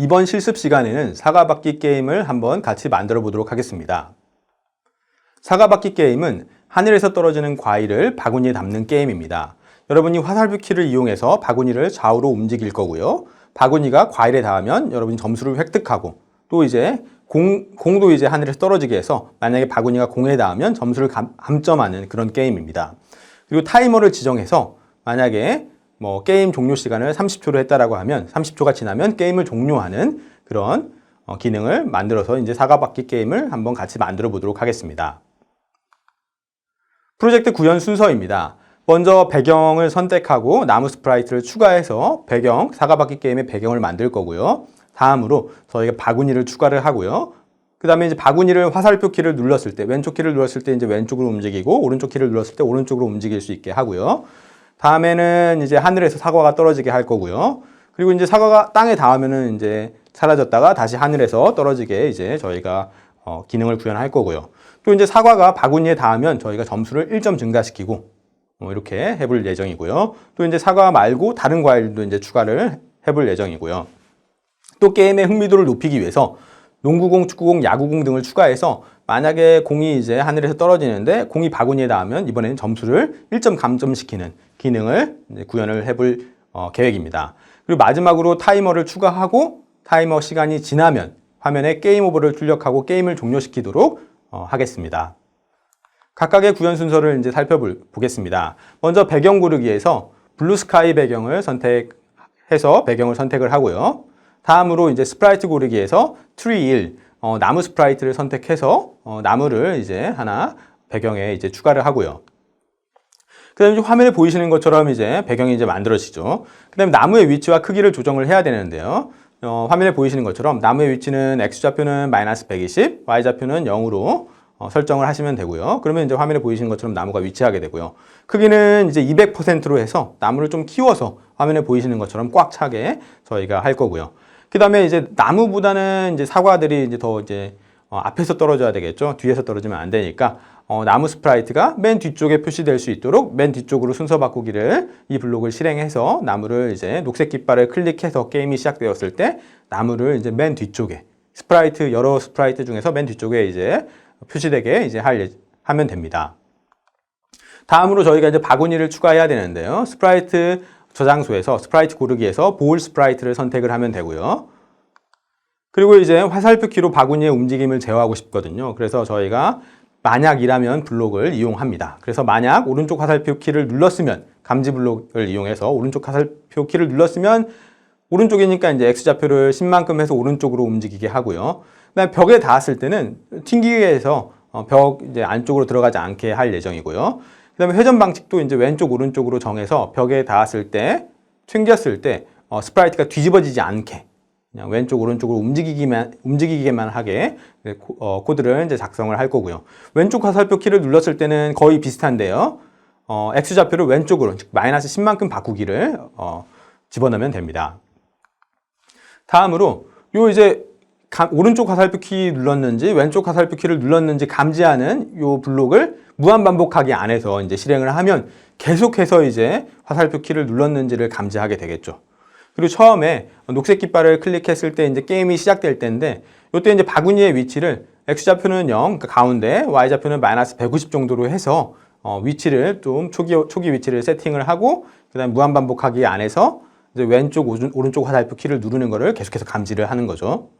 이번 실습 시간에는 사과받기 게임을 한번 같이 만들어 보도록 하겠습니다. 사과받기 게임은 하늘에서 떨어지는 과일을 바구니에 담는 게임입니다. 여러분이 화살표 키를 이용해서 바구니를 좌우로 움직일 거고요. 바구니가 과일에 닿으면 여러분이 점수를 획득하고, 또 이제 공도 이제 하늘에서 떨어지게 해서 만약에 바구니가 공에 닿으면 점수를 감점하는 그런 게임입니다. 그리고 타이머를 지정해서 만약에 게임 종료 시간을 30초로 했다라고 하면 30초가 지나면 게임을 종료하는 그런 기능을 만들어서 이제 사과받기 게임을 한번 같이 만들어 보도록 하겠습니다. 프로젝트 구현 순서입니다. 먼저 배경을 선택하고 나무 스프라이트를 추가해서 사과받기 게임의 배경을 만들 거고요. 다음으로 저희가 바구니를 추가를 하고요. 그 다음에 이제 바구니를 화살표 키를 눌렀을 때, 왼쪽 키를 눌렀을 때 이제 왼쪽으로 움직이고, 오른쪽 키를 눌렀을 때 오른쪽으로 움직일 수 있게 하고요. 다음에는 이제 하늘에서 사과가 떨어지게 할 거고요. 그리고 이제 사과가 땅에 닿으면은 이제 사라졌다가 다시 하늘에서 떨어지게 이제 저희가 기능을 구현할 거고요. 또 이제 사과가 바구니에 닿으면 저희가 점수를 1점 증가시키고 이렇게 해볼 예정이고요. 또 이제 사과 말고 다른 과일도 이제 추가를 해볼 예정이고요. 또 게임의 흥미도를 높이기 위해서 농구공, 축구공, 야구공 등을 추가해서 만약에 공이 이제 하늘에서 떨어지는데 공이 바구니에 닿으면 이번에는 점수를 1점 감점시키는 기능을 이제 구현을 해볼 계획입니다. 그리고 마지막으로 타이머를 추가하고 타이머 시간이 지나면 화면에 게임 오버를 출력하고 게임을 종료시키도록 하겠습니다. 각각의 구현 순서를 이제 살펴보겠습니다. 먼저 배경 고르기에서 블루 스카이 배경을 선택해서 배경을 선택을 하고요. 다음으로 이제 스프라이트 고르기에서 트리 1, 나무 스프라이트를 선택해서 나무를 이제 하나 배경에 이제 추가를 하고요. 그 다음에 화면에 보이시는 것처럼 이제 배경이 이제 만들어지죠. 그 다음에 나무의 위치와 크기를 조정을 해야 되는데요. 화면에 보이시는 것처럼 나무의 위치는 X좌표는 -120, Y좌표는 0으로 설정을 하시면 되고요. 그러면 이제 화면에 보이시는 것처럼 나무가 위치하게 되고요. 크기는 이제 200%로 해서 나무를 좀 키워서 화면에 보이시는 것처럼 꽉 차게 저희가 할 거고요. 그 다음에 이제 나무보다는 이제 사과들이 이제 더 이제 앞에서 떨어져야 되겠죠. 뒤에서 떨어지면 안 되니까 나무 스프라이트가 맨 뒤쪽에 표시될 수 있도록 맨 뒤쪽으로 순서 바꾸기를 이 블록을 실행해서 나무를 이제 녹색 깃발을 클릭해서 게임이 시작되었을 때 나무를 이제 맨 뒤쪽에 여러 스프라이트 중에서 맨 뒤쪽에 이제 표시되게 이제 하면 됩니다. 다음으로 저희가 이제 바구니를 추가해야 되는데요. 스프라이트 저장소에서 스프라이트 고르기에서 볼 스프라이트를 선택을 하면 되고요. 그리고 이제 화살표 키로 바구니의 움직임을 제어하고 싶거든요. 그래서 저희가 만약이라면 블록을 이용합니다. 그래서 만약 오른쪽 화살표 키를 눌렀으면 감지 블록을 이용해서 오른쪽 화살표 키를 눌렀으면 오른쪽이니까 이제 X좌표를 10만큼 해서 오른쪽으로 움직이게 하고요. 그다음에 벽에 닿았을 때는 튕기게 해서 벽 이제 안쪽으로 들어가지 않게 할 예정이고요. 그다음에 회전 방식도 이제 왼쪽 오른쪽으로 정해서 벽에 닿았을 때 튕겼을 때 스프라이트가 뒤집어지지 않게 그냥 왼쪽 오른쪽으로 움직이기만 하게 코드를 이제 작성을 할 거고요. 왼쪽 화살표 키를 눌렀을 때는 거의 비슷한데요. X좌표를 왼쪽으로 즉 -10만큼 바꾸기를 집어넣으면 됩니다. 다음으로 이제 오른쪽 화살표 키 눌렀는지 왼쪽 화살표 키를 눌렀는지 감지하는 요 블록을 무한 반복하기 안에서 이제 실행을 하면 계속해서 이제 화살표 키를 눌렀는지를 감지하게 되겠죠. 그리고 처음에 녹색 깃발을 클릭했을 때 이제 게임이 시작될 때인데 이때 이제 바구니의 위치를 X좌표는 0, 그러니까 가운데, Y좌표는 -150 정도로 해서 위치를 좀 초기 위치를 세팅을 하고 그다음에 무한 반복하기 안에서 이제 왼쪽, 오른쪽 화살표 키를 누르는 것을 계속해서 감지를 하는 거죠.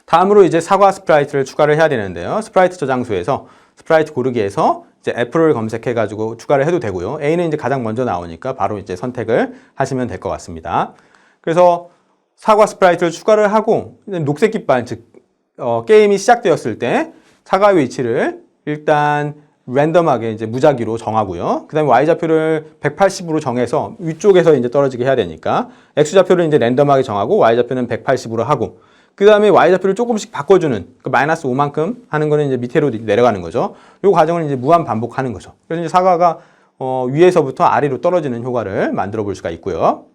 다음으로 이제 사과 스프라이트를 추가를 해야 되는데요. 스프라이트 저장소에서 스프라이트 고르기에서 이제 애플을 검색해가지고 추가를 해도 되고요. A는 이제 가장 먼저 나오니까 바로 이제 선택을 하시면 될 것 같습니다. 그래서 사과 스프라이트를 추가를 하고 녹색 깃발, 즉 게임이 시작되었을 때 사과의 위치를 일단 랜덤하게 이제 무작위로 정하고요. 그 다음에 Y좌표를 180으로 정해서 위쪽에서 이제 떨어지게 해야 되니까 X좌표를 이제 랜덤하게 정하고 Y좌표는 180으로 하고 그 다음에 Y좌표를 조금씩 바꿔주는 -5만큼 하는 거는 이제 밑으로 내려가는 거죠. 이 과정을 이제 무한 반복하는 거죠. 그래서 이제 사과가 위에서부터 아래로 떨어지는 효과를 만들어 볼 수가 있고요.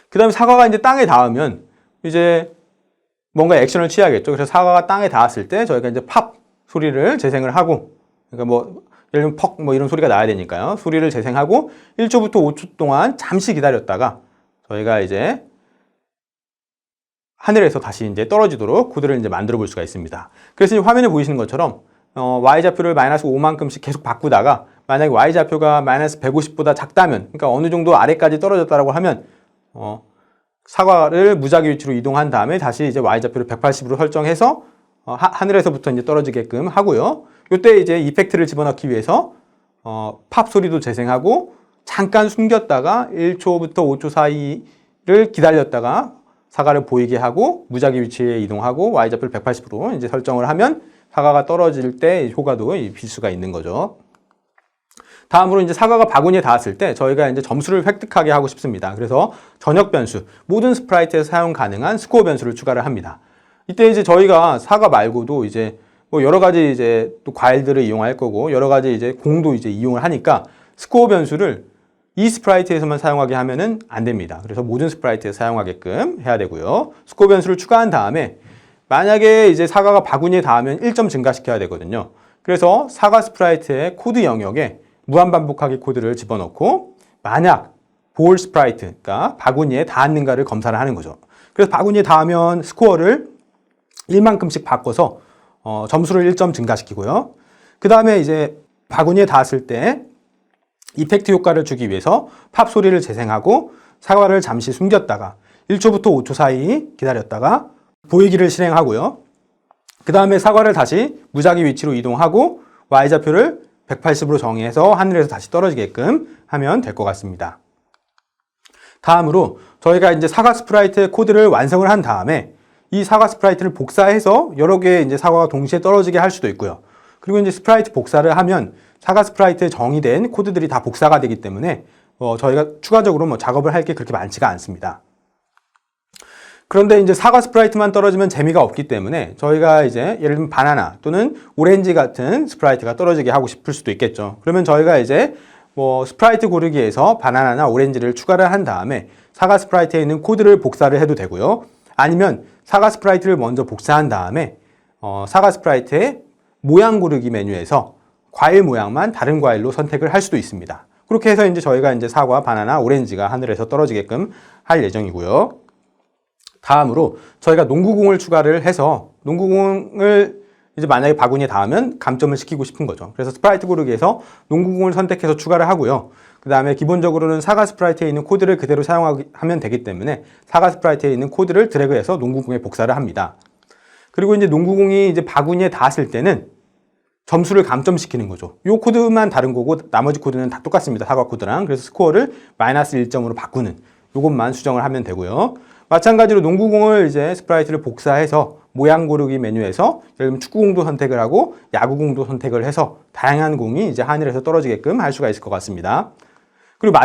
그 다음에 사과가 이제 땅에 닿으면 이제 뭔가 액션을 취하겠죠. 그래서 사과가 땅에 닿았을 때 저희가 이제 팝 소리를 재생을 하고 그러니까 예를 들면 퍽 이런 소리가 나야 되니까요. 소리를 재생하고 1초부터 5초 동안 잠시 기다렸다가 저희가 이제 하늘에서 다시 이제 떨어지도록 코드를 이제 만들어 볼 수가 있습니다. 그래서 이제 화면에 보이시는 것처럼 y좌표를 마이너스 5만큼씩 계속 바꾸다가 만약에 y좌표가 마이너스 150보다 작다면, 그러니까 어느 정도 아래까지 떨어졌다라고 하면 사과를 무작위 위치로 이동한 다음에 다시 이제 y좌표를 180으로 설정해서 하늘에서부터 이제 떨어지게끔 하고요. 이때 이제 이펙트를 집어넣기 위해서 팝 소리도 재생하고 잠깐 숨겼다가 1초부터 5초 사이를 기다렸다가 사과를 보이게 하고 무작위 위치에 이동하고 y좌표를 180으로 이제 설정을 하면 사과가 떨어질 때 효과도 빌 수가 있는 거죠. 다음으로 이제 사과가 바구니에 닿았을 때 저희가 이제 점수를 획득하게 하고 싶습니다. 그래서 전역 변수, 모든 스프라이트에서 사용 가능한 스코어 변수를 추가를 합니다. 이때 이제 저희가 사과 말고도 이제 뭐 여러 가지 이제 또 과일들을 이용할 거고 여러 가지 이제 공도 이제 이용을 하니까 스코어 변수를 이 스프라이트에서만 사용하게 하면은 안 됩니다. 그래서 모든 스프라이트에서 사용하게끔 해야 되고요. 스코어 변수를 추가한 다음에 만약에 이제 사과가 바구니에 닿으면 1점 증가시켜야 되거든요. 그래서 사과 스프라이트의 코드 영역에 무한반복하기 코드를 집어넣고 만약 볼 스프라이트, 그러니까 바구니에 닿았는가를 검사를 하는 거죠. 그래서 바구니에 닿으면 스코어를 1만큼씩 바꿔서 점수를 1점 증가시키고요. 그 다음에 이제 바구니에 닿았을 때 이펙트 효과를 주기 위해서 팝 소리를 재생하고 사과를 잠시 숨겼다가 1초부터 5초 사이 기다렸다가 보이기를 실행하고요. 그 다음에 사과를 다시 무작위 위치로 이동하고 y좌표를 180으로 정의해서 하늘에서 다시 떨어지게끔 하면 될 것 같습니다. 다음으로 저희가 이제 사과 스프라이트 코드를 완성을 한 다음에 이 사과 스프라이트를 복사해서 여러 개의 이제 사과가 동시에 떨어지게 할 수도 있고요. 그리고 이제 스프라이트 복사를 하면 사과 스프라이트에 정의된 코드들이 다 복사가 되기 때문에 저희가 추가적으로 뭐 작업을 할 게 그렇게 많지가 않습니다. 그런데 이제 사과 스프라이트만 떨어지면 재미가 없기 때문에 저희가 이제 예를 들면 바나나 또는 오렌지 같은 스프라이트가 떨어지게 하고 싶을 수도 있겠죠. 그러면 저희가 이제 뭐 스프라이트 고르기에서 바나나나 오렌지를 추가를 한 다음에 사과 스프라이트에 있는 코드를 복사를 해도 되고요. 아니면 사과 스프라이트를 먼저 복사한 다음에 사과 스프라이트의 모양 고르기 메뉴에서 과일 모양만 다른 과일로 선택을 할 수도 있습니다. 그렇게 해서 이제 저희가 이제 사과, 바나나, 오렌지가 하늘에서 떨어지게끔 할 예정이고요. 다음으로 저희가 농구공을 추가를 해서 농구공을 이제 만약에 바구니에 닿으면 감점을 시키고 싶은 거죠. 그래서 스프라이트 고르기에서 농구공을 선택해서 추가를 하고요. 그 다음에 기본적으로는 사과 스프라이트에 있는 코드를 그대로 사용하면 되기 때문에 사과 스프라이트에 있는 코드를 드래그해서 농구공에 복사를 합니다. 그리고 이제 농구공이 이제 바구니에 닿았을 때는 점수를 감점시키는 거죠. 이 코드만 다른 거고 나머지 코드는 다 똑같습니다. 사과 코드랑. 그래서 스코어를 마이너스 1점으로 바꾸는 이것만 수정을 하면 되고요. 마찬가지로 농구공을 이제 스프라이트를 복사해서 모양 고르기 메뉴에서 예를 들면 축구공도 선택을 하고 야구공도 선택을 해서 다양한 공이 이제 하늘에서 떨어지게끔 할 수가 있을 것 같습니다. 그리고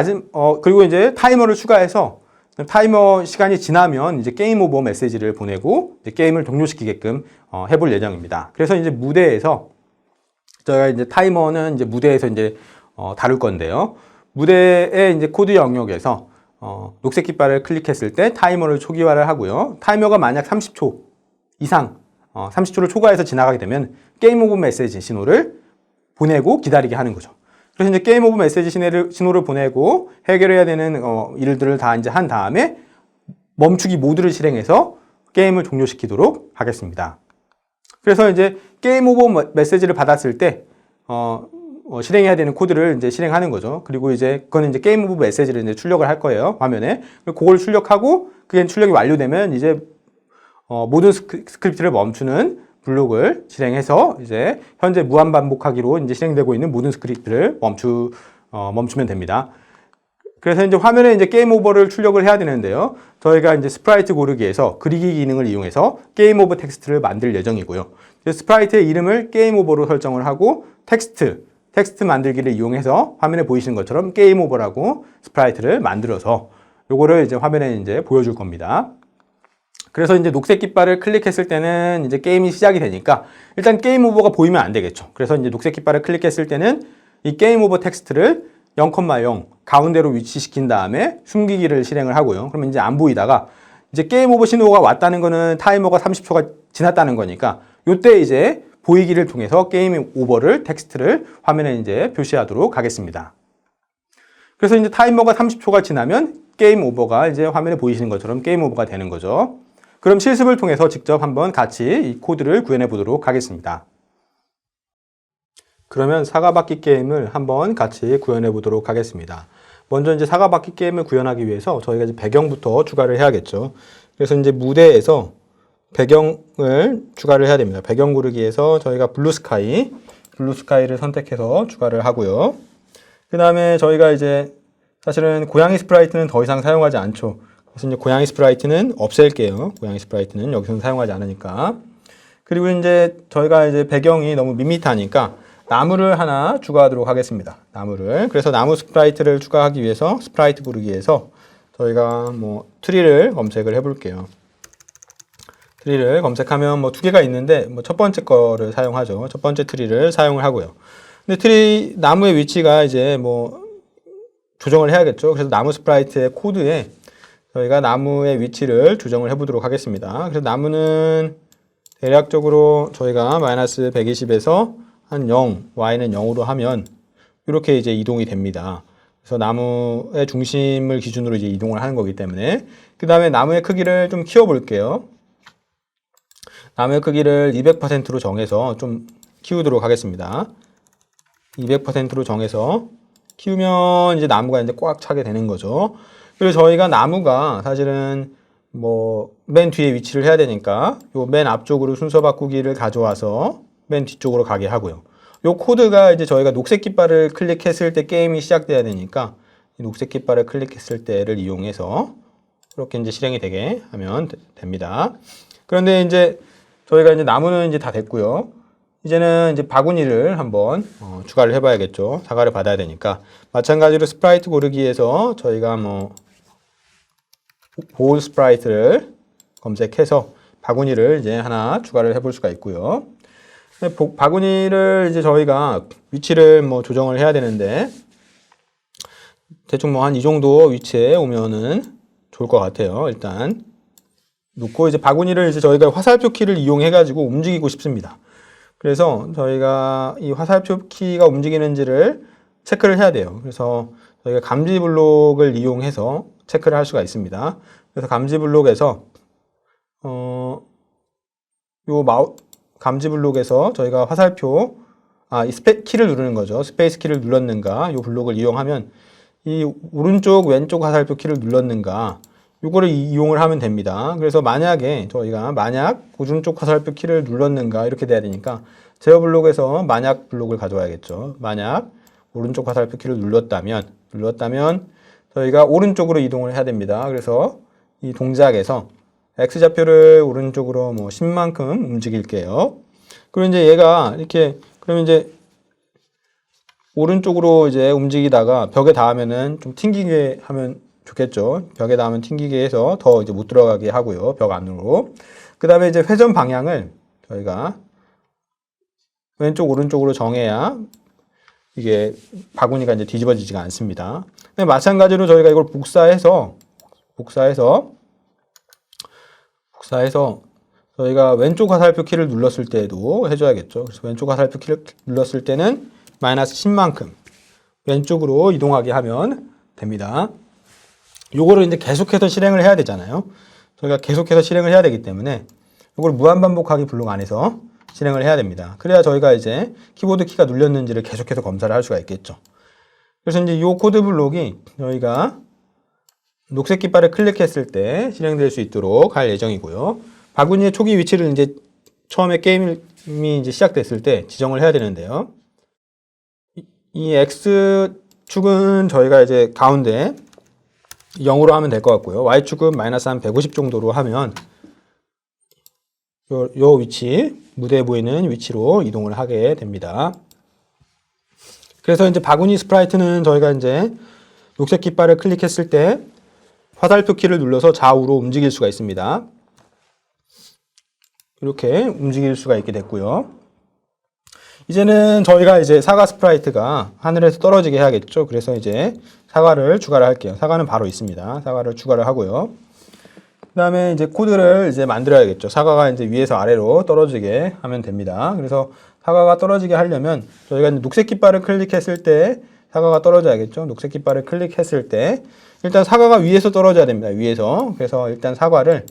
그리고 이제 타이머를 추가해서 타이머 시간이 지나면 이제 게임 오버 메시지를 보내고 이제 게임을 종료시키게끔 해볼 예정입니다. 그래서 이제 무대에서 저희가 이제 타이머는 이제 무대에서 이제 다룰 건데요. 무대의 이제 코드 영역에서 녹색 깃발을 클릭했을 때 타이머를 초기화를 하고요. 타이머가 만약 30초 이상 30초를 초과해서 지나가게 되면 게임 오버 메시지 신호를 보내고 기다리게 하는 거죠. 그래서 이제 게임 오버 메시지 신호를 보내고 해결해야 되는 일들을 다 이제 한 다음에 멈추기 모드를 실행해서 게임을 종료시키도록 하겠습니다. 그래서 이제 게임 오버 메시지를 받았을 때 실행해야 되는 코드를 이제 실행하는 거죠. 그리고 이제 그거는 이제 게임 오버 메시지를 이제 출력을 할 거예요, 화면에. 그걸 출력하고 그게 출력이 완료되면 이제 모든 스크립트를 멈추는 블록을 실행해서 이제 현재 무한 반복하기로 이제 실행되고 있는 모든 스크립트를 멈추면 됩니다. 그래서 이제 화면에 이제 게임 오버를 출력을 해야 되는데요. 저희가 이제 스프라이트 고르기에서 그리기 기능을 이용해서 게임 오버 텍스트를 만들 예정이고요. 스프라이트의 이름을 게임 오버로 설정을 하고 텍스트 만들기를 이용해서 화면에 보이시는 것처럼 게임 오버라고 스프라이트를 만들어서 요거를 이제 화면에 이제 보여줄 겁니다. 그래서 이제 녹색 깃발을 클릭했을 때는 이제 게임이 시작이 되니까 일단 게임 오버가 보이면 안 되겠죠. 그래서 이제 녹색 깃발을 클릭했을 때는 이 게임 오버 텍스트를 0,0 가운데로 위치시킨 다음에 숨기기를 실행을 하고요. 그러면 이제 안 보이다가 이제 게임 오버 신호가 왔다는 거는 타이머가 30초가 지났다는 거니까 요때 이제 보이기를 통해서 게임 오버를 텍스트를 화면에 이제 표시하도록 하겠습니다. 그래서 이제 타이머가 30초가 지나면 게임 오버가 이제 화면에 보이시는 것처럼 게임 오버가 되는 거죠. 그럼 실습을 통해서 직접 한번 같이 이 코드를 구현해 보도록 하겠습니다. 그러면 사과받기 게임을 한번 같이 구현해 보도록 하겠습니다. 먼저 이제 사과받기 게임을 구현하기 위해서 저희가 이제 배경부터 추가를 해야겠죠. 그래서 이제 무대에서 배경을 추가를 해야 됩니다. 배경 고르기에서 저희가 블루스카이를 선택해서 추가를 하고요. 그 다음에 저희가 이제 사실은 고양이 스프라이트는 더 이상 사용하지 않죠. 그래서 이제 고양이 스프라이트는 없앨게요. 고양이 스프라이트는 여기서는 사용하지 않으니까. 그리고 이제 저희가 이제 배경이 너무 밋밋하니까 나무를 하나 추가하도록 하겠습니다. 나무를. 그래서 나무 스프라이트를 추가하기 위해서 스프라이트 고르기에서 저희가 뭐 트리를 검색을 해볼게요. 트리를 검색하면 뭐 두 개가 있는데 뭐 첫 번째 거를 사용하죠. 첫 번째 트리를 사용을 하고요. 근데 나무의 위치가 이제 뭐 조정을 해야겠죠. 그래서 나무 스프라이트의 코드에 저희가 나무의 위치를 조정을 해보도록 하겠습니다. 그래서 나무는 대략적으로 저희가 마이너스 120에서 한 0, y는 0으로 하면 이렇게 이제 이동이 됩니다. 그래서 나무의 중심을 기준으로 이제 이동을 하는 거기 때문에 그 다음에 나무의 크기를 좀 키워볼게요. 나무의 크기를 200%로 정해서 좀 키우도록 하겠습니다. 200%로 정해서 키우면 이제 나무가 이제 꽉 차게 되는 거죠. 그리고 저희가 나무가 사실은 뭐 맨 뒤에 위치를 해야 되니까 요 맨 앞쪽으로 순서 바꾸기를 가져와서 맨 뒤쪽으로 가게 하고요. 요 코드가 이제 저희가 녹색 깃발을 클릭했을 때 게임이 시작돼야 되니까 이 녹색 깃발을 클릭했을 때를 이용해서 이렇게 이제 실행이 되게 하면 됩니다. 그런데 이제 저희가 이제 나무는 이제 다 됐고요. 이제는 이제 바구니를 한번 추가를 해봐야겠죠. 사과를 받아야 되니까. 마찬가지로 스프라이트 고르기에서 저희가 뭐 볼 스프라이트를 검색해서 바구니를 이제 하나 추가를 해볼 수가 있고요. 바구니를 이제 저희가 위치를 뭐 조정을 해야 되는데 대충 뭐 한 이 정도 위치에 오면은 좋을 것 같아요. 일단 놓고 이제 바구니를 이제 저희가 화살표 키를 이용해 가지고 움직이고 싶습니다. 그래서 저희가 이 화살표 키가 움직이는지를 체크를 해야 돼요. 그래서 저희가 감지 블록을 이용해서 체크를 할 수가 있습니다. 그래서 감지 블록에서 감지 블록에서 저희가 화살표 이 키를 누르는 거죠. 스페이스 키를 눌렀는가 이 블록을 이용하면 이 오른쪽 왼쪽 화살표 키를 눌렀는가 요거를 이용을 하면 됩니다. 그래서 만약에 저희가 오른쪽 화살표 키를 눌렀는가 이렇게 돼야 되니까 제어 블록에서 만약 블록을 가져와야겠죠. 만약 오른쪽 화살표 키를 눌렀다면 저희가 오른쪽으로 이동을 해야 됩니다. 그래서 이 동작에서 X좌표를 오른쪽으로 뭐 10만큼 움직일게요. 그리고 이제 얘가 이렇게 그러면 이제 오른쪽으로 이제 움직이다가 벽에 닿으면은 좀 튕기게 하면 좋겠죠. 벽에 닿으면 튕기게 해서 더 이제 못 들어가게 하고요. 벽 안으로. 그 다음에 이제 회전 방향을 저희가 왼쪽 오른쪽으로 정해야 이게 바구니가 이제 뒤집어지지가 않습니다. 마찬가지로 저희가 이걸 복사해서 저희가 왼쪽 화살표 키를 눌렀을 때도 해줘야겠죠. 그래서 왼쪽 화살표 키를 눌렀을 때는 마이너스 10만큼 왼쪽으로 이동하게 하면 됩니다. 요거를 이제 계속해서 실행을 해야 되잖아요. 저희가 계속해서 실행을 해야 되기 때문에 요걸 무한반복하기 블록 안에서 실행을 해야 됩니다. 그래야 저희가 이제 키보드 키가 눌렸는지를 계속해서 검사를 할 수가 있겠죠. 그래서 이제 이 코드 블록이 저희가 녹색 깃발을 클릭했을 때 실행될 수 있도록 할 예정이고요. 바구니의 초기 위치를 이제 처음에 게임이 이제 시작됐을 때 지정을 해야 되는데요. 이 X축은 저희가 이제 가운데 0으로 하면 될 것 같고요. Y축은 마이너스 한 150 정도로 하면 요 위치, 무대에 보이는 위치로 이동을 하게 됩니다. 그래서 이제 바구니 스프라이트는 저희가 이제 녹색 깃발을 클릭했을 때 화살표 키를 눌러서 좌우로 움직일 수가 있습니다. 이렇게 움직일 수가 있게 됐고요. 이제는 저희가 이제 사과 스프라이트가 하늘에서 떨어지게 해야겠죠. 그래서 이제 사과를 추가를 할게요. 사과는 바로 있습니다. 사과를 추가를 하고요. 그 다음에 이제 코드를 이제 만들어야겠죠. 사과가 이제 위에서 아래로 떨어지게 하면 됩니다. 그래서 사과가 떨어지게 하려면 저희가 이제 녹색 깃발을 클릭했을 때 사과가 떨어져야겠죠. 녹색 깃발을 클릭했을 때 일단 사과가 위에서 떨어져야 됩니다. 위에서. 그래서 일단 사과를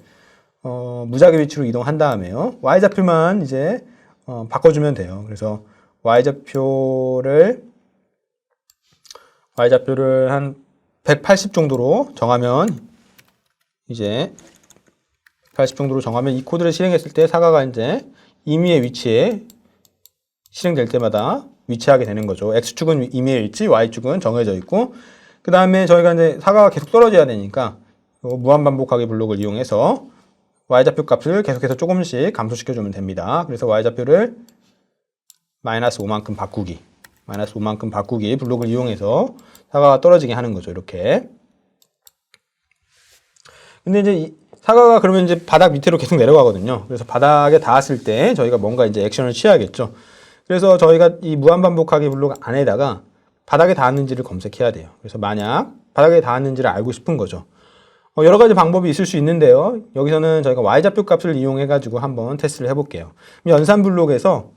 무작위 위치로 이동한 다음에요. y좌표만 이제 바꿔주면 돼요. 그래서 y좌표를 한 180 정도로 정하면 이제 180 정도로 정하면 이 코드를 실행했을 때 사과가 이제 임의의 위치에 실행될 때마다 위치하게 되는 거죠. X축은 임의의 위치, Y축은 정해져 있고, 그 다음에 저희가 이제 사과가 계속 떨어져야 되니까 무한반복하기 블록을 이용해서 Y좌표 값을 계속해서 조금씩 감소시켜주면 됩니다. 그래서 Y좌표를 -5만큼 바꾸기, -5만큼 바꾸기 블록을 이용해서 사과가 떨어지게 하는 거죠. 이렇게. 근데 이제 사과가 그러면 이제 바닥 밑으로 계속 내려가거든요. 그래서 바닥에 닿았을 때 저희가 뭔가 이제 액션을 취해야겠죠. 그래서 저희가 이 무한반복하기 블록 안에다가 바닥에 닿았는지를 검색해야 돼요. 그래서 만약 바닥에 닿았는지를 알고 싶은 거죠. 여러 가지 방법이 있을 수 있는데요. 여기서는 저희가 y좌표 값을 이용해 가지고 한번 테스트를 해볼게요. 연산 블록에서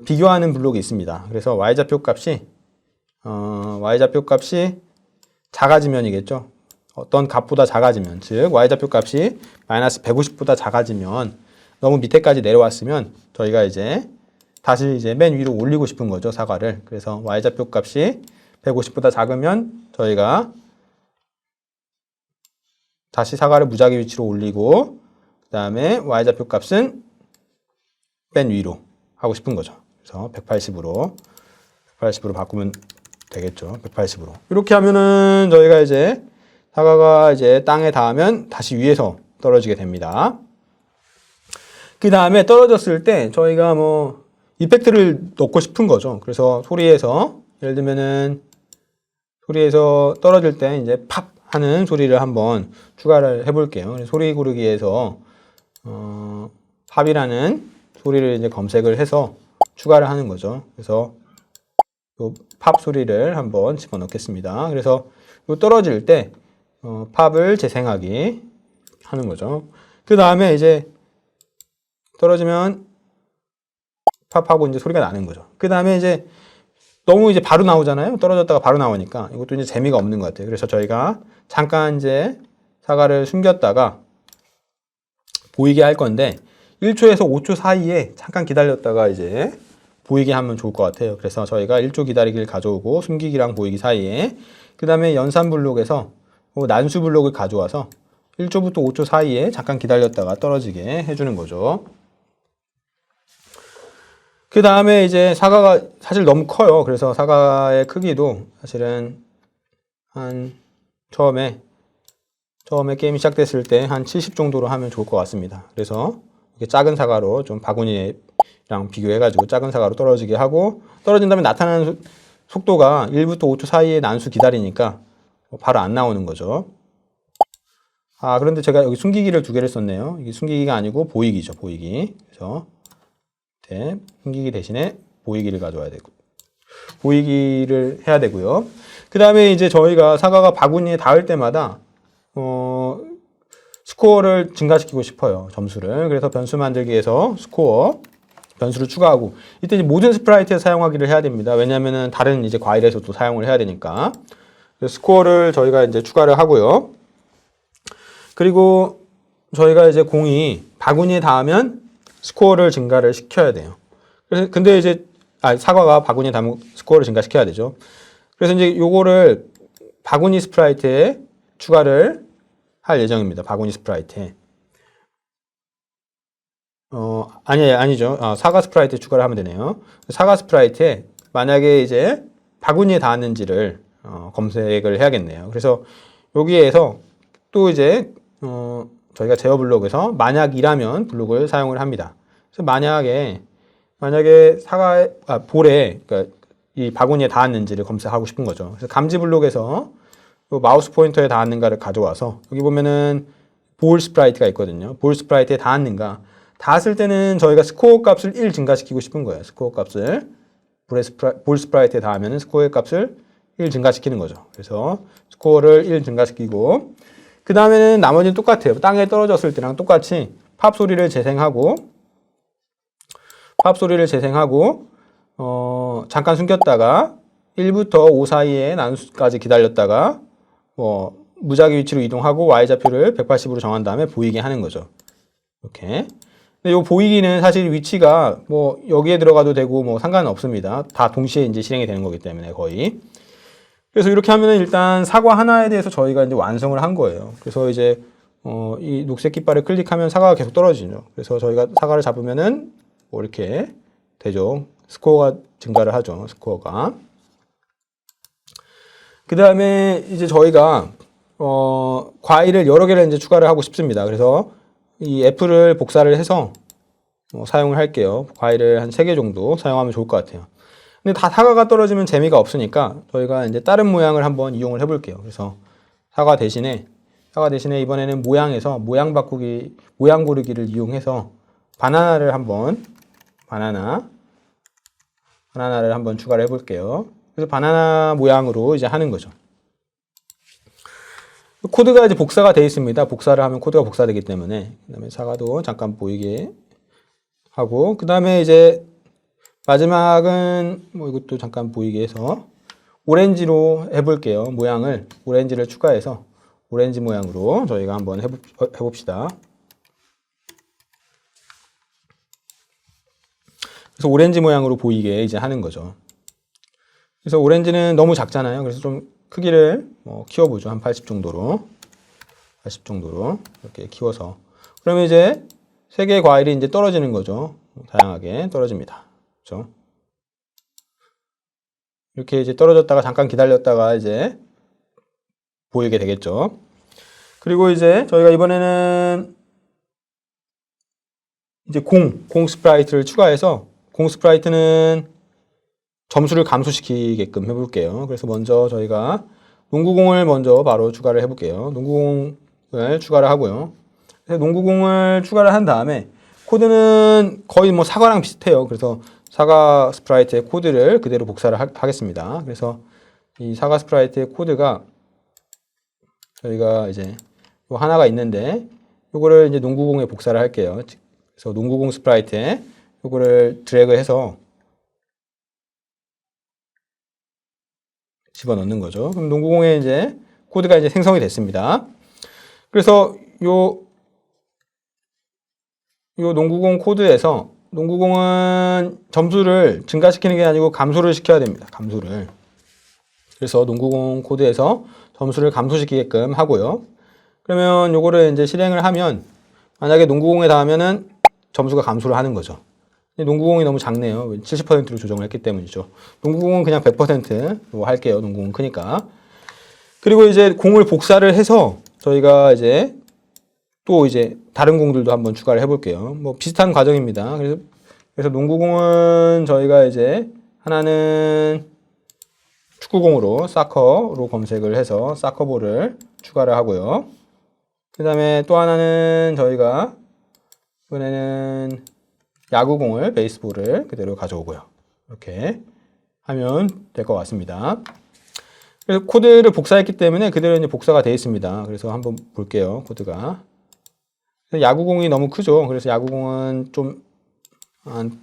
비교하는 블록이 있습니다. 그래서 y좌표 값이 작아지면이겠죠. 어떤 값보다 작아지면, 즉 y좌표 값이 -150보다 작아지면, 너무 밑에까지 내려왔으면 저희가 이제 다시 이제 맨 위로 올리고 싶은 거죠, 사과를. 그래서 y좌표 값이 150보다 작으면 저희가 다시 사과를 무작위 위치로 올리고, 그 다음에 y좌표 값은 맨 위로 하고 싶은 거죠. 그래서 180으로 바꾸면 되겠죠. 180으로. 이렇게 하면은 저희가 이제 사과가 이제 땅에 닿으면 다시 위에서 떨어지게 됩니다. 그 다음에 떨어졌을 때 저희가 뭐 이펙트를 넣고 싶은 거죠. 그래서 소리에서 예를 들면은 소리에서 떨어질 때 이제 팝 하는 소리를 한번 추가를 해볼게요. 소리 고르기에서 팝이라는 소리를 이제 검색을 해서 추가를 하는 거죠. 그래서 요 팝 소리를 한번 집어넣겠습니다. 그래서 요 떨어질 때 팝을 재생하기 하는 거죠. 그 다음에 이제 떨어지면 팝하고 이제 소리가 나는 거죠. 그 다음에 이제 너무 이제 바로 나오잖아요. 떨어졌다가 바로 나오니까 이것도 이제 재미가 없는 것 같아요. 그래서 저희가 잠깐 이제 사과를 숨겼다가 보이게 할 건데 1초에서 5초 사이에 잠깐 기다렸다가 이제 보이게 하면 좋을 것 같아요. 그래서 저희가 1초 기다리기를 가져오고 숨기기랑 보이기 사이에, 그 다음에 연산 블록에서 난수 블록을 가져와서 1초부터 5초 사이에 잠깐 기다렸다가 떨어지게 해주는 거죠. 그 다음에 이제 사과가 사실 너무 커요. 그래서 사과의 크기도 사실은 한 처음에 게임이 시작됐을 때 한 70 정도로 하면 좋을 것 같습니다. 그래서 이렇게 작은 사과로 좀 바구니랑 비교해가지고 작은 사과로 떨어지게 하고, 떨어진 다음에 나타나는 속도가 1부터 5초 사이에 난수 기다리니까 바로 안 나오는 거죠. 그런데 제가 여기 숨기기를 2개를 썼네요. 이게 숨기기가 아니고 보이기죠, 보이기. 그래서 숨기기 대신에 보이기를 가져와야 되고, 보이기를 해야 되고요. 그 다음에 이제 저희가 사과가 바구니에 닿을 때마다 스코어를 증가시키고 싶어요, 점수를. 그래서 변수 만들기에서 스코어 변수를 추가하고, 이때 이제 모든 스프라이트에 사용하기를 해야 됩니다. 왜냐하면은 다른 이제 과일에서도 사용을 해야 되니까. 그래서 스코어를 저희가 이제 추가를 하고요. 그리고 저희가 이제 공이 바구니에 닿으면 스코어를 증가를 시켜야 돼요. 그래서 근데 이제 사과가 바구니에 닿으면 스코어를 증가시켜야 되죠. 그래서 이제 요거를 바구니 스프라이트에 추가를 할 예정입니다. 바구니 스프라이트에. 아니죠. 사과 스프라이트에 추가를 하면 되네요. 사과 스프라이트에 만약에 이제 바구니에 닿았는지를 검색을 해야겠네요. 그래서 여기에서 또 이제 저희가 제어 블록에서 만약이라면 블록을 사용을 합니다. 그래서 만약에 볼에, 그러니까 이 바구니에 닿았는지를 검색하고 싶은 거죠. 그래서 감지 블록에서 마우스 포인터에 닿았는가를 가져와서 여기 보면은 볼 스프라이트가 있거든요. 볼 스프라이트에 닿았는가. 닿았을 때는 저희가 스코어 값을 1 증가시키고 싶은 거예요. 스코어 값을. 볼 스프라이트에 닿으면 스코어 값을 1 증가시키는 거죠. 그래서 스코어를 1 증가시키고, 그 다음에는 나머지는 똑같아요. 땅에 떨어졌을 때랑 똑같이 팝 소리를 재생하고, 잠깐 숨겼다가 1부터 5 사이에 난수까지 기다렸다가 무작위 위치로 이동하고 y좌표를 180으로 정한 다음에 보이게 하는 거죠. 이렇게. 근데 요 보이기는 사실 위치가 뭐 여기에 들어가도 되고 뭐 상관은 없습니다. 다 동시에 이제 실행이 되는 거기 때문에 거의. 그래서 이렇게 하면은 일단 사과 하나에 대해서 저희가 이제 완성을 한 거예요. 그래서 이제 이 녹색 깃발을 클릭하면 사과가 계속 떨어지죠. 그래서 저희가 사과를 잡으면은 뭐 이렇게 되죠. 스코어가 증가를 하죠. 스코어가. 그 다음에 이제 저희가 과일을 여러 개를 이제 추가를 하고 싶습니다. 그래서 이 애플을 복사를 해서 사용을 할게요. 과일을 한 3개 정도 사용하면 좋을 것 같아요. 근데 다 사과가 떨어지면 재미가 없으니까 저희가 이제 다른 모양을 한번 이용을 해볼게요. 그래서 사과 대신에 이번에는 모양에서 모양 바꾸기, 모양 고르기를 이용해서 바나나를 한번 추가를 해볼게요. 그래서 바나나 모양으로 이제 하는 거죠. 코드가 이제 복사가 되어 있습니다. 복사를 하면 코드가 복사되기 때문에. 그 다음에 사과도 잠깐 보이게 하고, 그 다음에 이제 마지막은 뭐 이것도 잠깐 보이게 해서 오렌지로 해볼게요. 모양을 오렌지를 추가해서 오렌지 모양으로 저희가 한번 해봅시다. 그래서 오렌지 모양으로 보이게 이제 하는 거죠. 그래서 오렌지는 너무 작잖아요. 그래서 좀 크기를 키워보죠. 한 80 정도로 이렇게 키워서. 그러면 이제 3개의 과일이 이제 떨어지는 거죠. 다양하게 떨어집니다. 그렇죠? 이렇게 이제 떨어졌다가 잠깐 기다렸다가 이제 보이게 되겠죠. 그리고 이제 저희가 이번에는 이제 공 스프라이트를 추가해서 공 스프라이트는 점수를 감소시키게끔 해볼게요. 그래서 먼저 저희가 농구공을 먼저 바로 추가를 해볼게요. 농구공을 추가를 하고요. 그래서 농구공을 추가를 한 다음에 코드는 거의 뭐 사과랑 비슷해요. 그래서 사과 스프라이트의 코드를 그대로 복사를 하겠습니다. 그래서 이 사과 스프라이트의 코드가 저희가 이제 요 하나가 있는데 요거를 이제 농구공에 복사를 할게요. 그래서 농구공 스프라이트에 요거를 드래그해서 집어넣는 거죠. 그럼 농구공에 이제 코드가 이제 생성이 됐습니다. 그래서 요 농구공 코드에서 농구공은 점수를 증가시키는 게 아니고 감소를 시켜야 됩니다. 감소를. 그래서 농구공 코드에서 점수를 감소시키게끔 하고요. 그러면 요거를 이제 실행을 하면 만약에 농구공에 닿으면은 점수가 감소를 하는 거죠. 농구공이 너무 작네요. 70%로 조정을 했기 때문이죠. 농구공은 그냥 100%로 할게요. 농구공은 크니까. 그리고 이제 공을 복사를 해서 저희가 이제 또 이제 다른 공들도 한번 추가를 해볼게요. 뭐 비슷한 과정입니다. 그래서 농구공은 저희가 이제 하나는 축구공으로 사커로 검색을 해서 사커볼을 추가를 하고요. 그 다음에 또 하나는 저희가 이번에는 야구공을 베이스볼을 그대로 가져오고요. 이렇게 하면 될 것 같습니다. 그래서 코드를 복사했기 때문에 그대로 이제 복사가 되어 있습니다. 그래서 한번 볼게요. 코드가. 야구공이 너무 크죠. 그래서 야구공은 좀 한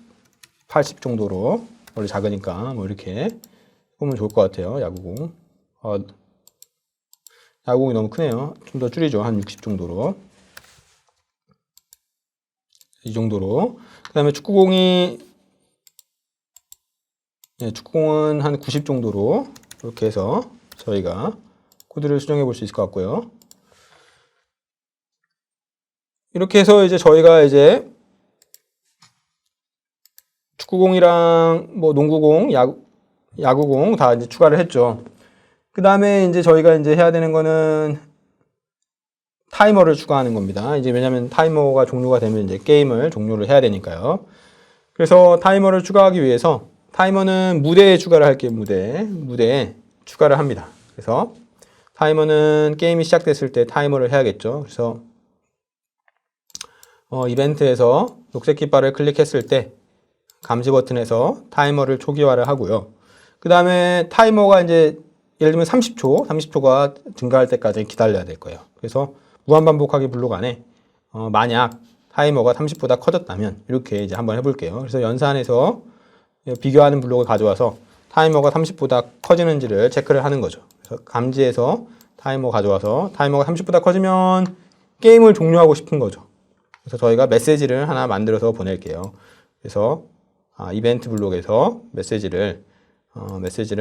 80 정도로 원래 작으니까 뭐 이렇게 보면 좋을 것 같아요. 야구공. 야구공이 너무 크네요. 좀 더 줄이죠. 한 60 정도로. 이 정도로. 그 다음에 축구공은 한 90 정도로 이렇게 해서 저희가 코드를 수정해 볼 수 있을 것 같고요. 이렇게 해서 이제 저희가 이제 축구공이랑 뭐 농구공, 야구공 다 이제 추가를 했죠. 그 다음에 이제 저희가 이제 해야 되는 거는 타이머를 추가하는 겁니다. 이제 왜냐면 타이머가 종료가 되면 이제 게임을 종료를 해야 되니까요. 그래서 타이머를 추가하기 위해서 타이머는 무대에 추가를 할게요. 무대에 추가를 합니다. 그래서 타이머는 게임이 시작됐을 때 타이머를 해야겠죠. 그래서 이벤트에서 녹색 깃발을 클릭했을 때 감지 버튼에서 타이머를 초기화를 하고요. 그 다음에 타이머가 이제 예를 들면 30초가 증가할 때까지 기다려야 될 거예요. 그래서 무한반복하기 블록 안에 만약 타이머가 30보다 커졌다면 이렇게 이제 한번 해볼게요. 그래서 연산해서 비교하는 블록을 가져와서 타이머가 30보다 커지는지를 체크를 하는 거죠. 그래서 감지해서 타이머 가져와서 타이머가 30보다 커지면 게임을 종료하고 싶은 거죠. 그래서 저희가 메시지를 하나 만들어서 보낼게요. 그래서 이벤트 블록에서 메시지를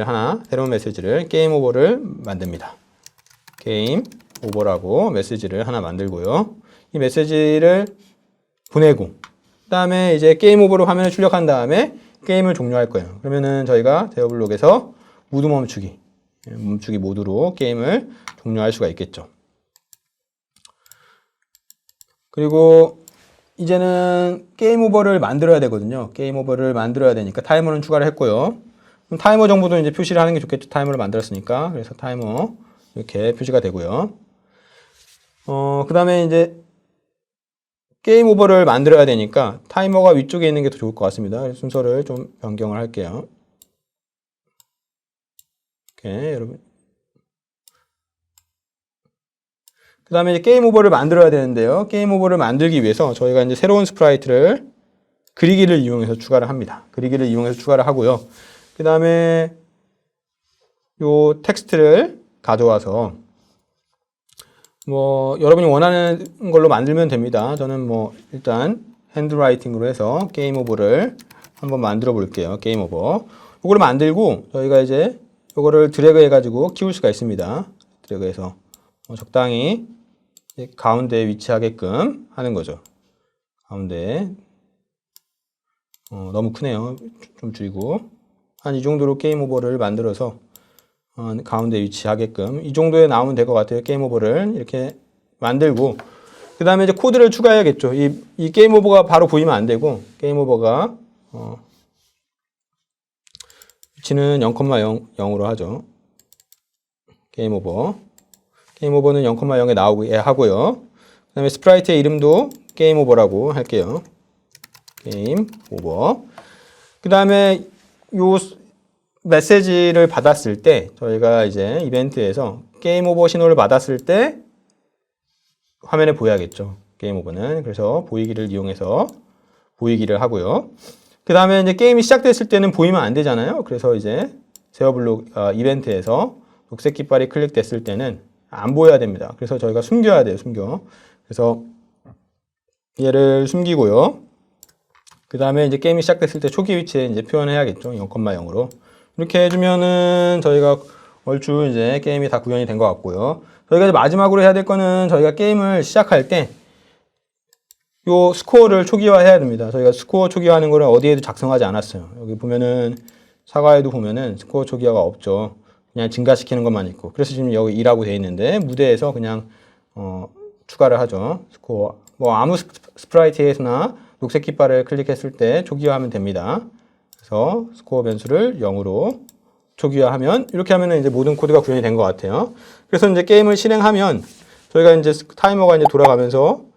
하나, 새로운 메시지를 게임 오버를 만듭니다. 게임 오버라고 메시지를 하나 만들고요. 이 메시지를 보내고, 그 다음에 이제 게임 오버로 화면을 출력한 다음에 게임을 종료할 거예요. 그러면은 저희가 제어 블록에서 무드 멈추기 모드로 게임을 종료할 수가 있겠죠. 그리고 이제는 게임 오버를 만들어야 되거든요. 게임 오버를 만들어야 되니까 타이머는 추가를 했고요. 그럼 타이머 정보도 이제 표시를 하는 게 좋겠죠. 타이머를 만들었으니까. 그래서 타이머 이렇게 표시가 되고요. 그 다음에 이제 게임 오버를 만들어야 되니까 타이머가 위쪽에 있는 게 더 좋을 것 같습니다. 순서를 좀 변경을 할게요. 이렇게 여러분. 그 다음에 이제 게임 오버를 만들어야 되는데요. 게임 오버를 만들기 위해서 저희가 이제 새로운 스프라이트를 그리기를 이용해서 추가를 합니다. 그리기를 이용해서 추가를 하고요. 그 다음에 요 텍스트를 가져와서 여러분이 원하는 걸로 만들면 됩니다. 저는 일단 핸드라이팅으로 해서 게임 오버를 한번 만들어 볼게요. 게임 오버. 이거를 만들고 저희가 이제 이거를 드래그 해가지고 키울 수가 있습니다. 드래그해서 적당히 가운데에 위치하게끔 하는 거죠. 가운데 너무 크네요. 좀 줄이고 한 이 정도로 게임 오버를 만들어서 가운데 위치하게끔 이 정도에 나오면 될 것 같아요. 게임 오버를 이렇게 만들고 그 다음에 이제 코드를 추가해야겠죠. 이 게임 오버가 바로 보이면 안 되고 게임 오버가 위치는 0,0으로 하죠. 게임 오버는 0,0에 나오게 하고요. 그 다음에 스프라이트의 이름도 게임 오버라고 할게요. 게임 오버. 그 다음에 요 메시지를 받았을 때 저희가 이제 이벤트에서 게임 오버 신호를 받았을 때 화면에 보여야겠죠. 게임 오버는. 그래서 보이기를 이용해서 보이기를 하고요. 그 다음에 이제 게임이 시작됐을 때는 보이면 안 되잖아요. 그래서 이제 제어 블록 이벤트에서 녹색 깃발이 클릭됐을 때는 안 보여야 됩니다. 그래서 저희가 숨겨야 돼요. 그래서 얘를 숨기고요. 그 다음에 이제 게임이 시작됐을 때 초기 위치에 이제 표현해야겠죠. 0,0으로. 이렇게 해주면은 저희가 얼추 이제 게임이 다 구현이 된 것 같고요. 저희가 이제 마지막으로 해야 될 거는 저희가 게임을 시작할 때 요 스코어를 초기화해야 됩니다. 저희가 스코어 초기화하는 거를 어디에도 작성하지 않았어요. 여기 보면은 사과에도 보면은 스코어 초기화가 없죠. 그냥 증가시키는 것만 있고. 그래서 지금 여기 2라고 되어 있는데 무대에서 그냥 추가를 하죠. 스코어. 아무 스프라이트에서나 녹색 깃발을 클릭했을 때 초기화하면 됩니다. 그래서 스코어 변수를 0으로 초기화하면 이렇게 하면 이제 모든 코드가 구현이 된 것 같아요. 그래서 이제 게임을 실행하면 저희가 이제 타이머가 이제 돌아가면서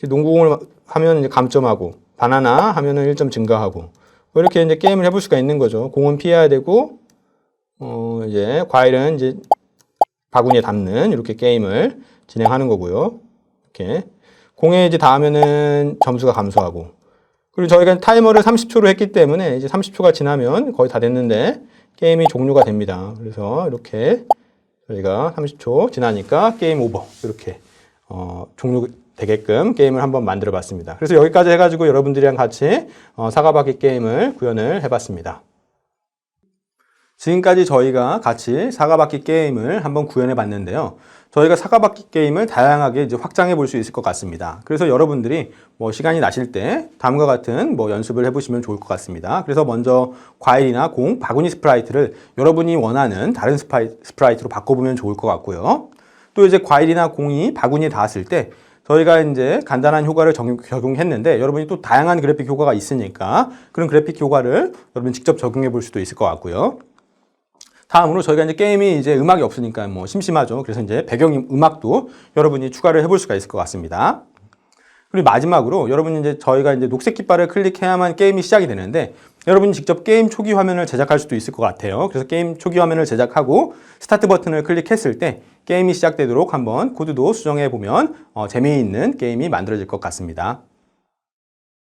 농구공을 하면 이제 감점하고 바나나 하면은 1점 증가하고 이렇게 이제 게임을 해볼 수가 있는 거죠. 공은 피해야 되고 이제 과일은 이제 바구니에 담는 이렇게 게임을 진행하는 거고요. 이렇게 공에 이제 닿으면은 점수가 감소하고 그리고 저희가 타이머를 30초로 했기 때문에 이제 30초가 지나면 거의 다 됐는데 게임이 종료가 됩니다. 그래서 이렇게 저희가 30초 지나니까 게임 오버 이렇게 종료되게끔 게임을 한번 만들어 봤습니다. 그래서 여기까지 해가지고 여러분들이랑 같이 사과바퀴 게임을 구현을 해봤습니다. 지금까지 저희가 같이 사과바퀴 게임을 한번 구현해 봤는데요. 저희가 사과바퀴 게임을 다양하게 이제 확장해 볼 수 있을 것 같습니다. 그래서 여러분들이 시간이 나실 때 다음과 같은 연습을 해보시면 좋을 것 같습니다. 그래서 먼저 과일이나 공, 바구니 스프라이트를 여러분이 원하는 다른 스프라이트로 바꿔보면 좋을 것 같고요. 또 이제 과일이나 공이 바구니에 닿았을 때 저희가 이제 간단한 효과를 적용했는데 여러분이 또 다양한 그래픽 효과가 있으니까 그런 그래픽 효과를 여러분 직접 적용해 볼 수도 있을 것 같고요. 다음으로 저희가 이제 게임이 이제 음악이 없으니까 심심하죠. 그래서 이제 배경 음악도 여러분이 추가를 해볼 수가 있을 것 같습니다. 그리고 마지막으로 여러분이 이제 저희가 이제 녹색 깃발을 클릭해야만 게임이 시작이 되는데 여러분이 직접 게임 초기 화면을 제작할 수도 있을 것 같아요. 그래서 게임 초기 화면을 제작하고 스타트 버튼을 클릭했을 때 게임이 시작되도록 한번 코드도 수정해 보면 재미있는 게임이 만들어질 것 같습니다.